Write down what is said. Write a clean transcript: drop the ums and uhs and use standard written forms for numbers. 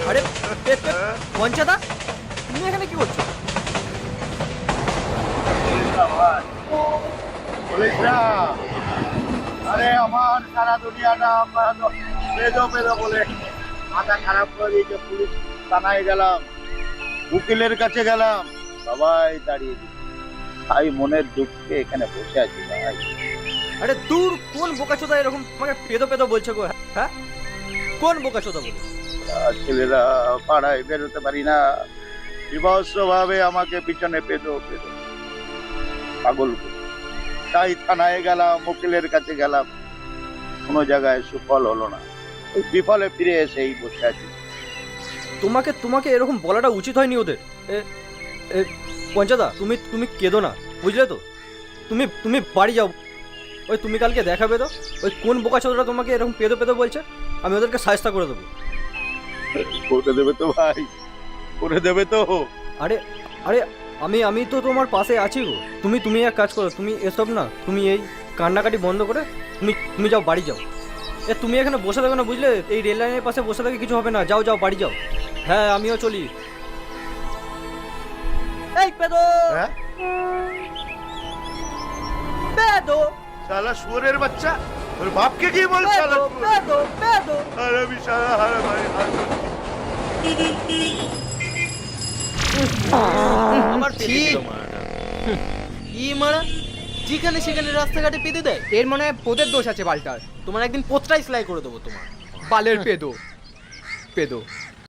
আরে পঞ্চাদা, তুমি এখানে কি করছো? আরে আমার সারা দুনিয়াটা পেদো পেদো বলে মাথা খারাপ করে দিয়েছে। পুলিশ থানায় গেলাম, উকিলের কাছে গেলাম, সবাই দাঁড়িয়ে দিচ্ছে। ভাই মনের দুঃখে এখানে বসে আছি ভাই। আরে দূর, কোন বোকাচোদা এরকম তোমাকে পেদো পেদো বলছে গো? হ্যাঁ, কোন বোকাচোদা বলে? ছেলেরা পাড়ায় বেরোতে পারি না, বিভৎস ভাবে আমাকে পিছনে পেদো পেদো পাগল করে। তাই থানায় গেলাম, উকিলের কাছে গেলাম, কোনো জায়গায় সুফল হলো না। ওই বিফলে ফিরে এসেই বসে আছি। তোমাকে তোমাকে এরকম বলাটা উচিত হয়নি ওদের। পঞ্চাদা, তুমি কেঁদো না, বুঝলে তো? তুমি বাড়ি যাও। ওই তুমি কালকে দেখাবে তো ওই কোন বোকাচোদাটা তোমাকে এরকম পেদো পেদো বলছে। আমি ওদেরকে সাহায্য করে দেবো। করে দেবে তো ভাই, করে দেবে তো? আরে আরে আমি তো তোমার পাশে আছি গো। তুমি এক কাজ করো, তুমি এসব না, তুমি এই কান্নাকাটি বন্ধ করে তুমি যাও, বাড়ি যাও। তুমি এখানে বসে থাকো না, বুঝলে? এই রেল লাইনের পাশে বসে থাকি কিছু হবে না। যাও যাও, বাড়ি যাও। হ্যাঁ, আমিও চলি। এই পেদো, হ্যাঁ পেদো, শালা শুয়োরের বাচ্চা, ওর বাপকে কি বল? শালা পেদো, পেদো, পেদো। আর আমি শালা হারা ভাই আমার ঠিক কি মারা, যেখানে সেখানে রাস্তাঘাটে পেতে দেয়। এর মনে হয় পোদের দোষ আছে বালটার। তোমার একদিন পোতটাই সেলাই করে দেবো তোমার। বালের পেদো পেদো